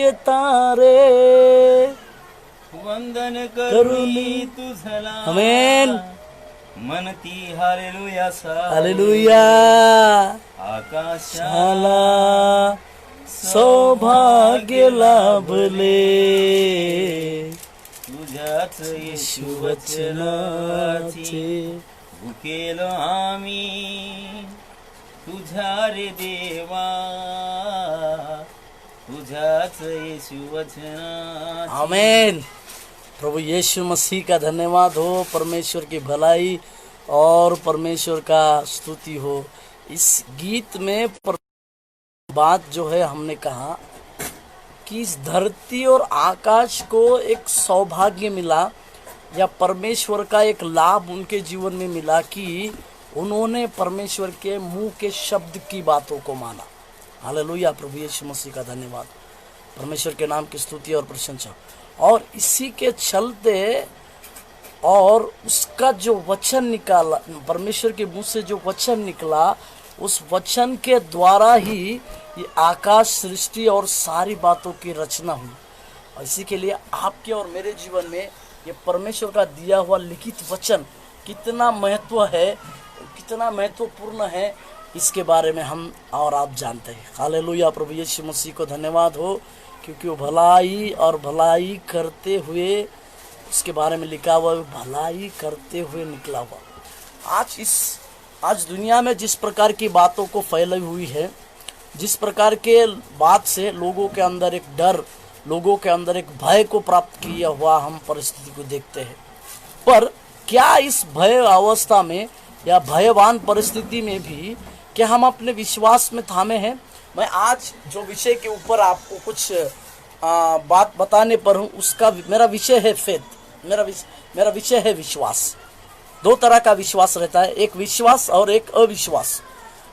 सूर्य तारे वंदन करुणी तुझला आमेन म्हणती हालेलुया हालेलुया आकाशाला सौभाग्य लाभले तुझ्याच येशू वचनाचे भुकेल आम्ही तुझ्या रे देवा तुझ्याच येशू वचनाचे आमेन। प्रभु यीशु मसीह का धन्यवाद हो, परमेश्वर की भलाई और परमेश्वर का स्तुति हो। इस गीत में बात जो है हमने कहा कि इस धरती और आकाश को एक सौभाग्य मिला या परमेश्वर का एक लाभ उनके जीवन में मिला कि उन्होंने परमेश्वर के मुंह के शब्द की बातों को माना। हालेलुया, प्रभु यीशु मसीह का धन्यवाद, परमेश्वर के नाम की स्तुति और प्रशंसा। और इसी के चलते और उसका जो वचन निकाला, परमेश्वर के मुंह से जो वचन निकला, उस वचन के द्वारा ही ये आकाश सृष्टि और सारी बातों की रचना हुई। और इसी के लिए आपके और मेरे जीवन में ये परमेश्वर का दिया हुआ लिखित वचन कितना महत्व है, कितना महत्वपूर्ण है, इसके बारे में हम और आप जानते हैं। हालेलुया, प्रभु यीशु मसीह को धन्यवाद हो, क्योंकि वो भलाई और भलाई करते हुए, उसके बारे में लिखा हुआ भलाई करते हुए निकला हुआ। आज दुनिया में जिस प्रकार की बातों को फैलाई हुई है, जिस प्रकार के बात से लोगों के अंदर एक डर, लोगों के अंदर एक भय को प्राप्त किया हुआ हम परिस्थिति को देखते हैं। पर क्या इस भय अवस्था में या भयवान परिस्थिति में भी क्या हम अपने विश्वास में थामे हैं? मैं आज जो विषय के ऊपर आपको कुछ बात बताने पर हूँ, उसका मेरा विषय है फेथ। मेरा विषय है विश्वास। दो तरह का विश्वास रहता है, एक विश्वास और एक अविश्वास।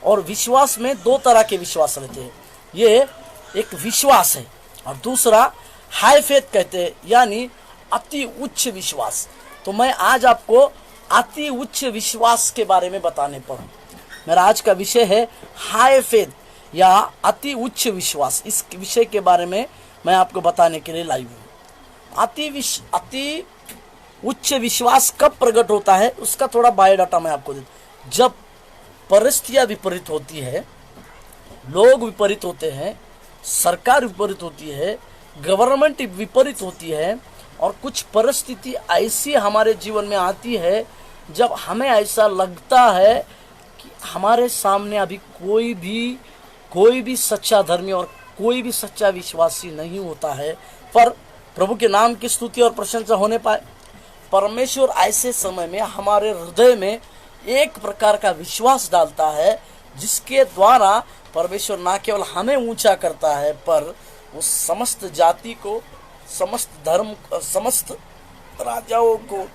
और विश्वास में दो तरह के विश्वास रहते हैं। ये एक विश्वास है और दूसरा हाई फेथ कहते हैं, यानी अति उच्च विश्वास। तो मैं आज आपको अति उच्च विश्वास के बारे में बताने पर हूँ। मेरा आज का विषय है हाई फेथ या अति उच्च विश्वास। इस विषय के बारे में मैं आपको बताने के लिए लाई हूँ। अति उच्च विश्वास कब प्रकट होता है, उसका थोड़ा बायोडाटा मैं आपको देता हूँ। जब परिस्थितियाँ विपरीत होती है, लोग विपरीत होते हैं, सरकार विपरीत होती है, गवर्नमेंट विपरीत होती है, और कुछ परिस्थिति ऐसी हमारे जीवन में आती है जब हमें ऐसा लगता है कि हमारे सामने अभी कोई भी सच्चा धर्मी और कोई भी सच्चा विश्वासी नहीं होता है। पर प्रभु के नाम की स्तुति और प्रशंसा होने पाए। परमेश्वर ऐसे समय में हमारे हृदय में एक प्रकार का विश्वास डालता है, जिसके द्वारा परमेश्वर न केवल हमें ऊंचा करता है, पर वो समस्त जाति को, समस्त धर्म, समस्त राजाओं को,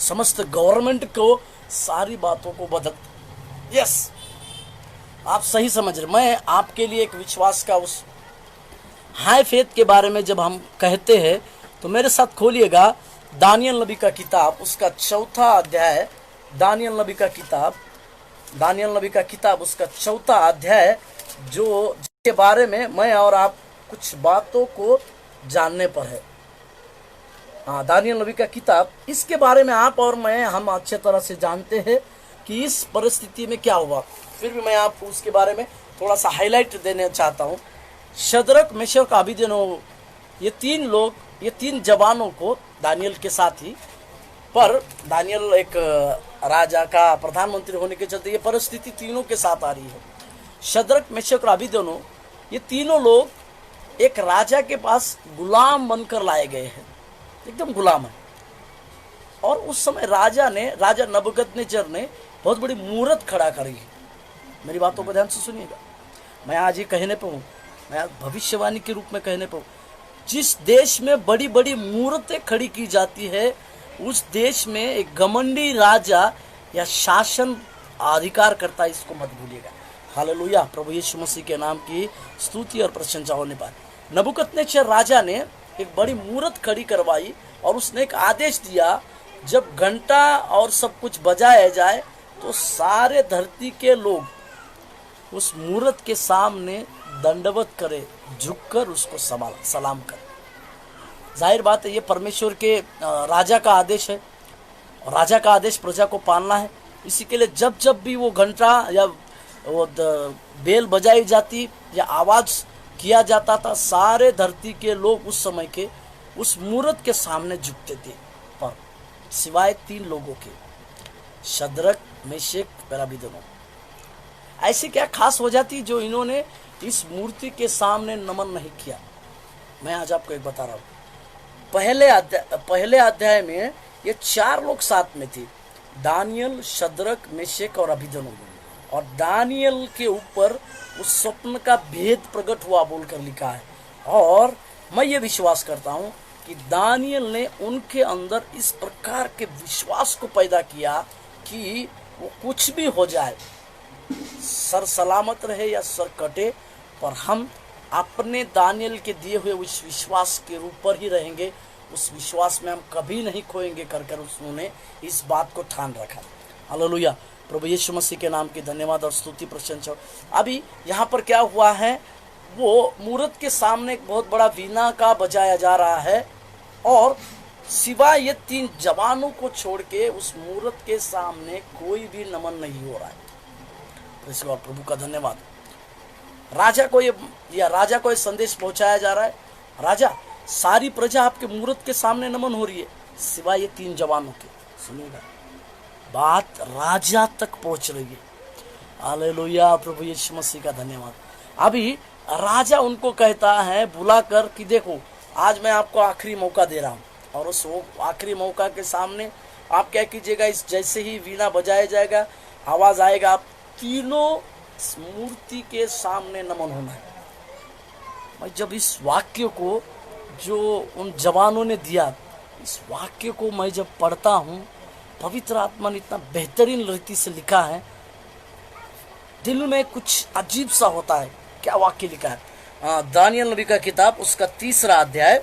समस्त गवर्नमेंट को, सारी बातों को बदलता। यस, आप सही समझ रहे। मैं आपके लिए एक विश्वास का उस हाई फेथ के बारे में जब हम कहते हैं तो मेरे साथ खोलिएगा दानियल नबी का किताब, उसका 4था अध्याय। दानियल नबी का किताब उसका 4था अध्याय, जो जिसके बारे में मैं और आप कुछ बातों को जानने पर है। हाँ, दानियल नबी का किताब, इसके बारे में आप और मैं हम अच्छे तरह से जानते हैं कि इस परिस्थिति में क्या हुआ। फिर भी मैं आपको उसके बारे में थोड़ा सा हाईलाइट देना चाहता हूँ। शद्रक, मेशक, अबेदनगो, ये तीन जवानों को दानियल के साथ ही, पर दानियल एक राजा का प्रधानमंत्री होने के चलते ये परिस्थिति तीनों के साथ आ रही है। शद्रक, मेशक और अबेदनगो, ये तीनों लोग एक राजा के पास गुलाम बनकर लाए गए हैं, एकदम गुलाम है। और उस समय राजा नबूकदनेस्सर ने बहुत बड़ी मूर्त खड़ा करी है। मेरी बातों को ध्यान से सुनिएगा। मैं आज ये कहने पर हूँ, मैं आज भविष्यवाणी के रूप में कहने पर हूँ, जिस देश में बड़ी बड़ी मूर्तें खड़ी की जाती है, उस देश में एक घमंडी राजा या शासन अधिकार करता है, इसको मत भूलिएगा। हालेलुया, प्रभु यीशु मसीह के नाम की स्तुति और प्रशंसा होने पर नबूकदनेस्सर राजा ने एक बड़ी मूर्त खड़ी करवाई और उसने एक आदेश दिया, जब घंटा और सब कुछ बजाया जाए तो सारे धरती के लोग उस मूर्त के सामने दंडवत करे, झुककर उसको सलाम करे। जाहिर बात है ये परमेश्वर के राजा का आदेश है, और राजा का आदेश प्रजा को पालना है। इसी के लिए जब जब भी वो घंटा या वो बेल बजाई जाती या आवाज किया जाता था, सारे धरती के लोग उस समय के उस मूरत के सामने झुकते थे, पर सिवाय 3 लोगों के, शद्रक, मेशक और अबेदनगो। ऐसी क्या खास हो जाती जो इन्होंने इस मूर्ति के सामने नमन नहीं किया। मैं आज आपको एक बता रहा हूँ। पहले अध्याय में ये 4 लोग साथ में थे, दानियल, शद्रक, मेशक और अबेदनगो। और दानियल के ऊपर उस स्वप्न का भेद प्रकट हुआ बोलकर लिखा है। और मैं ये विश्वास करता हूँ कि दानियल ने उनके अंदर इस प्रकार के विश्वास को पैदा किया कि वो कुछ भी हो जाए, सर सलामत रहे या सर कटे, पर हम अपने दानियल के दिए हुए उस विश्वास के ऊपर ही रहेंगे, उस विश्वास में हम कभी नहीं खोएंगे कर उन्होंने इस बात को ठान रखा। हालेलुया। प्रभु यीशु मसीह के नाम की धन्यवाद और स्तुति प्रशंसा। अभी यहाँ पर क्या हुआ है, वो मूरत के सामने एक बहुत बड़ा वीणा का बजाया जा रहा है, और सिवाय ये 3 जवानों को छोड़ के उस मूरत के सामने कोई भी नमन नहीं हो रहा है। तो इसके बाद प्रभु का धन्यवाद। राजा को ये संदेश पहुंचाया जा रहा है, राजा सारी प्रजा आपके मूरत के सामने नमन हो रही है, सिवाय ये 3 जवानों के। सुनिएगा, बात राजा तक पहुंच रही है। हालेलुया। प्रभु यीशु मसीह का धन्यवाद। अभी राजा उनको कहता है बुलाकर कि देखो, आज मैं आपको आखिरी मौका दे रहा हूँ, और उस आखिरी मौका के सामने आप क्या कीजिएगा, इस जैसे ही वीणा बजाया जाएगा, आवाज आएगा, आप तीनों मूर्ति के सामने नमन होना है। मैं जब इस वाक्य को जो उन जवानों ने दिया, इस वाक्य को मैं जब पढ़ता हूँ, पवित्र आत्मा ने इतना बेहतरीन रीति से लिखा है, दिल में कुछ अजीब सा होता है। क्या वाक्य लिखा है? दानियल नबी का किताब उसका 3रा अध्याय,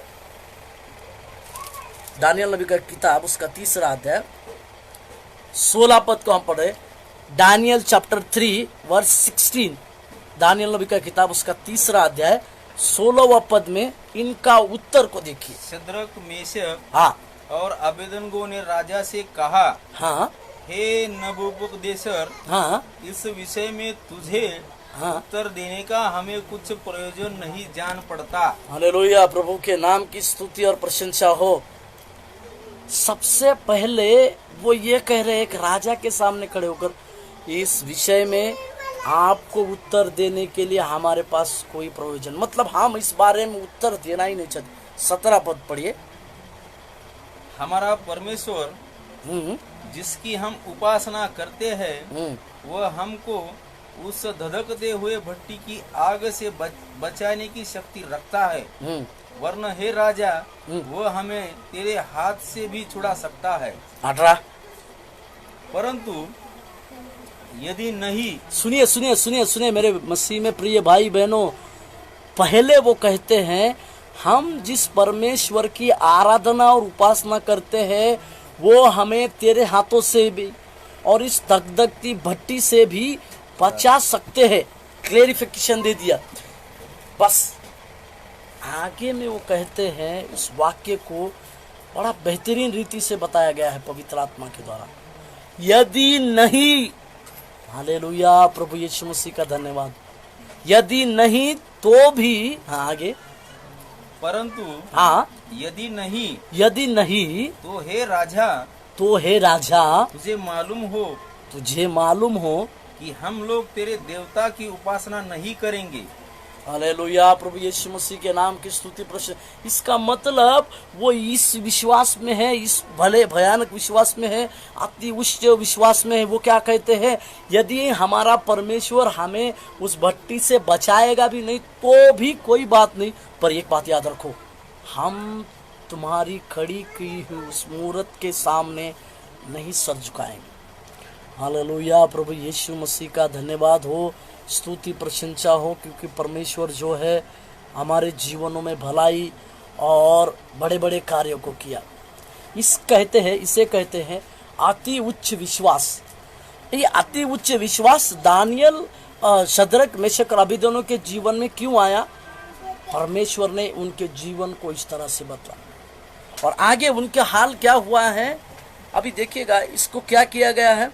दानियल नबी का किताब उसका 3रा अध्याय 16 पद को हम पढ़े। दानियल चैप्टर 3 वर्स 16, दानियल नबी का किताब उसका 3रा अध्याय 16वां पद में इनका उत्तर को देखिए। शद्रक, मेशक हाँ और अबेदनगो ने राजा से कहा, हाँ हे नबूकदनेस्सर, हाँ इस विषय में तुझे हाँ उत्तर देने का हमें कुछ प्रयोजन नहीं जान पड़ता। हालेलुया। प्रभु के नाम की स्तुति और प्रशंसा हो। सबसे पहले वो ये कह रहे हैं, एक राजा के सामने खड़े होकर, इस विषय में आपको उत्तर देने के लिए हमारे पास कोई प्रयोजन, मतलब हम इस बारे में उत्तर देना ही नहीं चाहते। 17 पद पढ़िए। हमारा परमेश्वर जिसकी हम उपासना करते हैं, वह हमको उस धधकते हुए भट्टी की आग से बचाने की शक्ति रखता है, वरन हे राजा, वह हमें तेरे हाथ से भी छुड़ा सकता है। 18। परंतु यदि नहीं, सुनिए सुनिए सुनिए सुनिए मेरे मसीह में प्रिय भाई बहनों, पहले वो कहते हैं हम जिस परमेश्वर की आराधना और उपासना करते हैं, वो हमें तेरे हाथों से भी और इस धकधकती भट्टी से भी बचा सकते हैं। क्लेरिफिकेशन दे दिया। बस आगे में वो कहते हैं, उस वाक्य को बड़ा बेहतरीन रीति से बताया गया है पवित्र आत्मा के द्वारा। यदि नहीं, हालेलुया, प्रभु यीशु मसीह का धन्यवाद। यदि नहीं तो भी, हाँ आगे, परंतु हाँ, यदि नहीं, यदि नहीं तो हे राजा, तो हे राजा, तुझे मालूम हो कि हम लोग तेरे देवता की उपासना नहीं करेंगे। हालेलुया। प्रभु यीशु मसीह के नाम की स्तुति प्रशंसा। इसका मतलब वो इस विश्वास में है, इस भले भयानक विश्वास में है, अति उच्च विश्वास में है। वो क्या कहते हैं, यदि हमारा परमेश्वर हमें उस भट्टी से बचाएगा भी नहीं तो भी कोई बात नहीं, पर एक बात याद रखो, हम तुम्हारी खड़ी की हुई उस मूरत के सामने नहीं सर झुकाएंगे। हालेलुया। प्रभु यीशु मसीह का धन्यवाद हो, स्तुति प्रशंसा हो, क्योंकि परमेश्वर जो है हमारे जीवनों में भलाई और बड़े बड़े कार्यों को किया। इसे कहते हैं अति उच्च विश्वास। ये अति उच्च विश्वास दानियल शद्रक मेशक और अबेदनगो के जीवन में क्यों आया? परमेश्वर ने उनके जीवन को इस तरह से बतला, और आगे उनके हाल क्या हुआ है अभी देखिएगा। इसको क्या किया गया है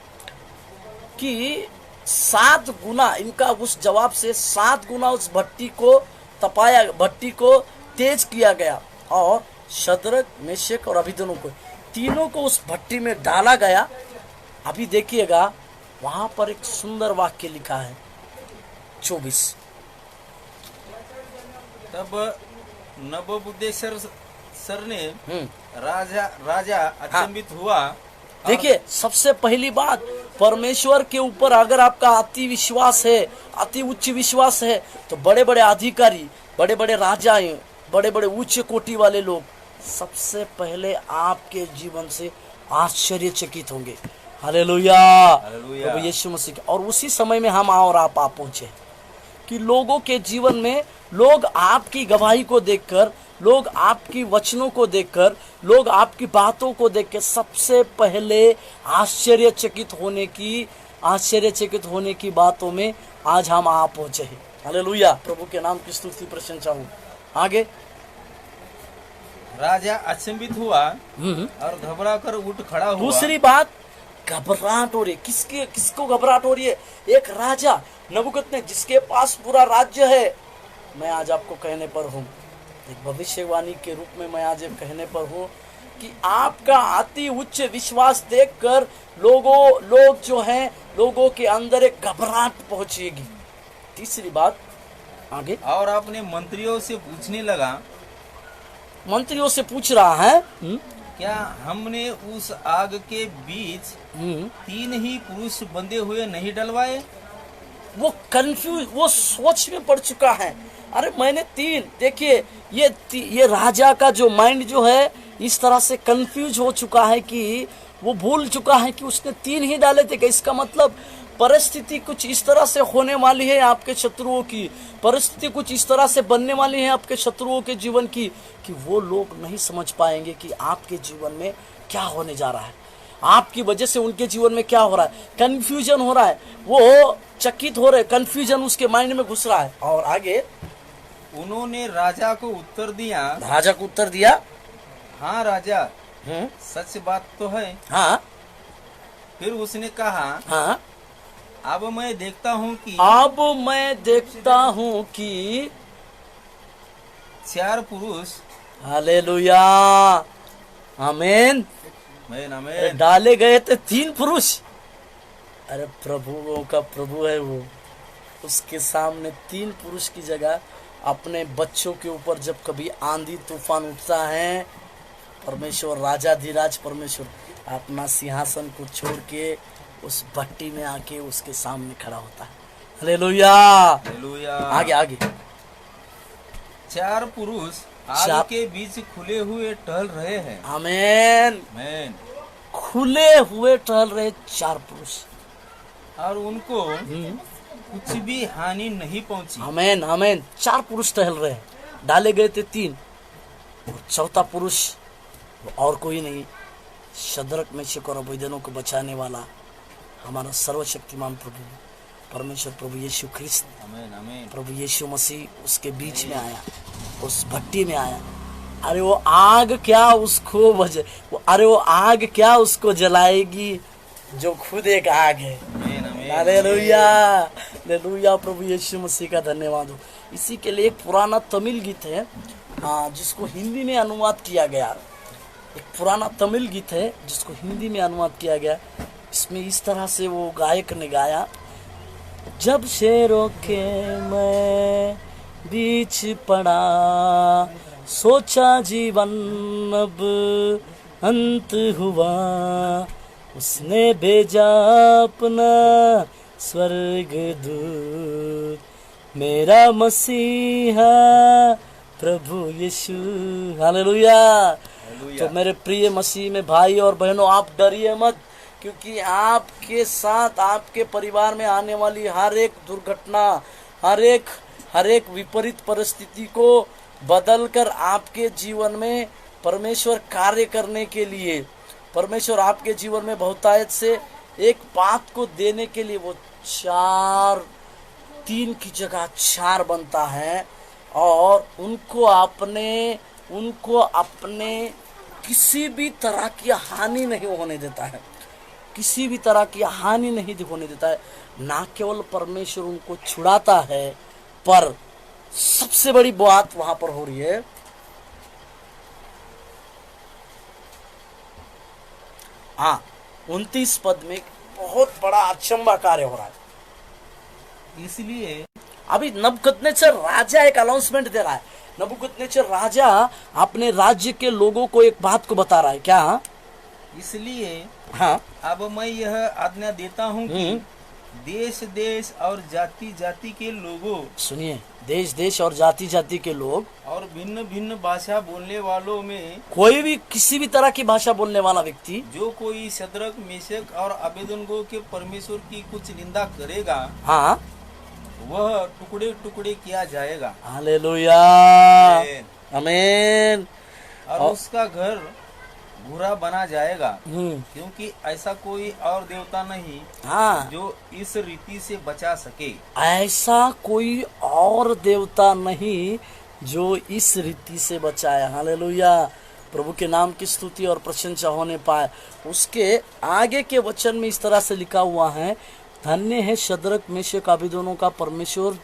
कि 7 गुना इनका उस जवाब से 7 गुना उस भट्टी को तपाया, भट्टी को तेज किया गया, और शद्रक मेशक और अबेदनगो को तीनों को उस भट्टी में डाला गया। अभी देखिएगा वहां पर एक सुंदर वाक्य लिखा है 24। तब नबूकदनेस्सर सर ने राजा अचंभित हुआ। देखिए, सबसे पहली बात, परमेश्वर के ऊपर अगर आपका अति विश्वास है, अति उच्च विश्वास है, तो बड़े बड़े अधिकारी, बड़े बड़े राजाएं, बड़े बड़े उच्च कोटि वाले लोग सबसे पहले आपके जीवन से आश्चर्यचकित होंगे। Hallelujah, hallelujah. प्रभु यीशु मसीह के। और उसी समय में हम और आप पहुंचे कि लोगों के जीवन में लोग आपकी गवाही को देखकर, लोग आपकी वचनों को देखकर, लोग आपकी बातों को देखकर सबसे पहले आश्चर्यचकित होने की बातों में आज हम आ पहुंचे हैं। हालेलुया, प्रभु के नाम की स्तुति प्रशंसा हो। आगे, राजा अचंभित हुआ और घबरा कर उठ खड़ा हुआ। दूसरी बात, घबराहट हो रही है। किसको घबराहट हो रही है? एक राजा नबूकदनेस्सर जिसके पास पूरा राज्य है। मैं आज आपको कहने पर हूँ, एक भविष्यवाणी के रूप में मैं आज कहने पर हूँ कि आपका अति उच्च विश्वास देखकर लोग जो हैं, लोगों के अंदर एक घबराहट पहुंचेगी। तीसरी बात, आगे, और अपने मंत्रियों से पूछने लगा, मंत्रियों से पूछ रहा है, क्या हमने उस आग के बीच 3 ही पुरुष बंधे हुए नहीं डलवाए? वो कंफ्यूज, वो सोच में पड़ चुका है। अरे मैंने 3, देखिए ये राजा का जो माइंड जो है इस तरह से कंफ्यूज हो चुका है कि वो भूल चुका है कि उसने 3 ही डाले थे। इसका मतलब परिस्थिति कुछ इस तरह से होने वाली है आपके शत्रुओं की, परिस्थिति कुछ इस तरह से बनने वाली है आपके शत्रुओं के जीवन की कि वो लोग नहीं समझ पाएंगे कि आपके जीवन में क्या होने जा रहा है, आपकी वजह से उनके जीवन में क्या हो रहा है। कंफ्यूजन हो रहा है, वो चकित हो रहे, कंफ्यूजन उसके माइंड में घुस रहा है। और आगे, उन्होंने राजा को उत्तर दिया, हाँ राजा, सच बात तो है। हाँ। फिर उसने कहा, हाँ, अब मैं देखता हूँ कि 4 पुरुष, हालेलुया, आमीन, आमीन, डाले गए थे 3 पुरुष। अरे प्रभुओं का प्रभु है वो, उसके सामने 3 पुरुष की जगह अपने बच्चों के ऊपर जब कभी आंधी तूफान उठता है, परमेश्वर राजाधिराज परमेश्वर अपना सिंहासन को छोड़ के उस भट्टी में आके उसके सामने खड़ा होता है। Hallelujah, hallelujah. आगे 4 पुरुष आग के बीच खुले हुए टहल रहे हैं। आमीन, आमीन। खुले हुए टहल रहे 4 पुरुष, और उनको कुछ भी हानि नहीं पहुंची। आमीन, आमीन। 4 पुरुष टहल रहे, डाले गए थे 3, और चौथा पुरुष और कोई नहीं, शद्रक मेशक और अबेदनगो को बचाने वाला हमारा सर्वशक्तिमान प्रभु परमेश्वर प्रभु यीशु ख्रिस्त, आमीन, आमीन। प्रभु यीशु मसीह उसके बीच में आया, उस भट्टी में आया। अरे वो आग क्या उसको जलाएगी जो खुद एक आग है। हालेलुया, हालेलुया, प्रभु यीशु मसीह का धन्यवाद हो। इसी के लिए एक पुराना तमिल गीत है जिसको हिंदी में अनुवाद किया गया। एक पुराना तमिल गीत है जिसको हिंदी में अनुवाद किया गया। इसमें इस तरह से वो गायक ने गाया, जब शेरों के मैं बीच पड़ा, सोचा जीवन अब अंत हुआ, उसने भेजा अपना स्वर्गदूत, मेरा मसीहा प्रभु यीशु। हालेलुया। तो मेरे प्रिय मसीह में भाई और बहनों, आप डरिए मत, क्योंकि आपके साथ आपके परिवार में आने वाली हर एक दुर्घटना, हर एक विपरीत परिस्थिति को बदलकर आपके जीवन में परमेश्वर कार्य करने के लिए, परमेश्वर आपके जीवन में बहुतायत से एक बात को देने के लिए वो 4 3 की जगह 4 बनता है और उनको अपने किसी भी तरह की हानि नहीं होने देता है, किसी भी तरह की हानि नहीं होने देता है। ना केवल परमेश्वर उनको छुड़ाता है, पर सबसे बड़ी बात वहां पर हो रही है, हाँ 29 पद में बहुत बड़ा अचंबा कार्य हो रहा है। इसलिए अभी नबूकदनेस्सर राजा एक अनाउंसमेंट दे रहा है। नबूकदनेस्सर राजा अपने राज्य के लोगों को एक बात को बता रहा है, क्या? इसलिए हाँ, अब मैं यह आज्ञा देता हूँ कि देश देश और जाति जाति के लोगों, सुनिए, देश देश और जाति जाति के लोग और भिन्न भिन्न भाषा बोलने वालों में कोई भी किसी भी तरह की भाषा बोलने वाला व्यक्ति जो कोई शद्रक मेशक और अबेदनगो के परमेश्वर की कुछ निंदा करेगा, हाँ, वह टुकड़े टुकड़े किया जाएगा। हालेलुया, आमीन। और उसका घर बुरा बना जाएगा, क्योंकि ऐसा कोई और देवता नहीं हाँ, जो इस रीति से बचा सके। ऐसा कोई और देवता नहीं जो इस रीति से बचाए। हालेलुया, प्रभु के नाम की स्तुति और प्रशंसा होने पाए। उसके आगे के वचन में इस तरह से लिखा हुआ है, धन्य है शद्रक मेशक अबेदनगो का परमेश्वर,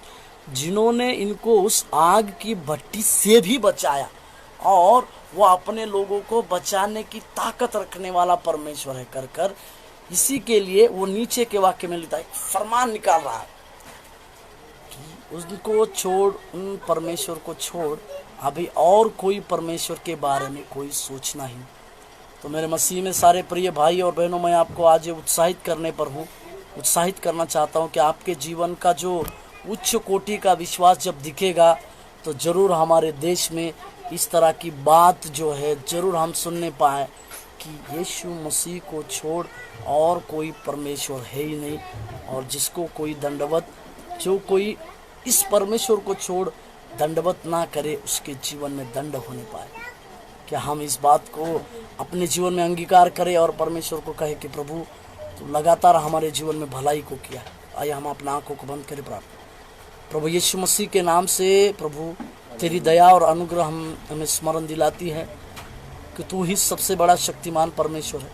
जिन्होंने इनको उस आग की भट्टी से भी बचाया, और वो अपने लोगों को बचाने की ताकत रखने वाला परमेश्वर है कर इसी के लिए वो नीचे के वाक्य में लिखा है, फरमान निकाल रहा है कि उनको छोड़, उन परमेश्वर को छोड़ अभी और कोई परमेश्वर के बारे में कोई सोचना ही। तो मेरे मसीह में सारे प्रिय भाई और बहनों, मैं आपको आज उत्साहित करने पर हूँ, उत्साहित करना चाहता हूँ कि आपके जीवन का जो उच्च कोटि का विश्वास जब दिखेगा तो जरूर हमारे देश में इस तरह की बात जो है जरूर हम सुनने पाए कि यीशु मसीह को छोड़ और कोई परमेश्वर है ही नहीं, और जिसको कोई दंडवत, जो कोई इस परमेश्वर को छोड़ दंडवत ना करे, उसके जीवन में दंड होने पाए। क्या हम इस बात को अपने जीवन में अंगीकार करें और परमेश्वर को कहे कि प्रभु तो लगातार हमारे जीवन में भलाई को किया है। आइए हम अपना आंखों को बंद करें, प्रार्थना। प्रभु यीशु मसीह के नाम से प्रभु तेरी दया और अनुग्रह हमें स्मरण दिलाती है कि तू ही सबसे बड़ा शक्तिमान परमेश्वर है।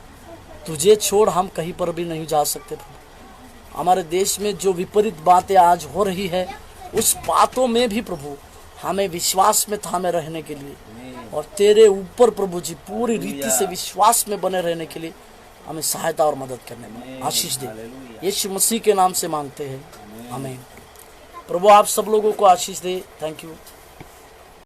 तुझे छोड़ हम कहीं पर भी नहीं जा सकते प्रभु। हमारे देश में जो विपरीत बातें आज हो रही है, उस बातों में भी प्रभु हमें विश्वास में थामे रहने के लिए और तेरे ऊपर प्रभु जी पूरी रीति से विश्वास में बने रहने के लिए हमें सहायता और मदद करने में आशीष दे। यीशु मसीह के नाम से मांगते हैं, आमीन। प्रभु आप सब लोगों को आशीष दे। Thank you.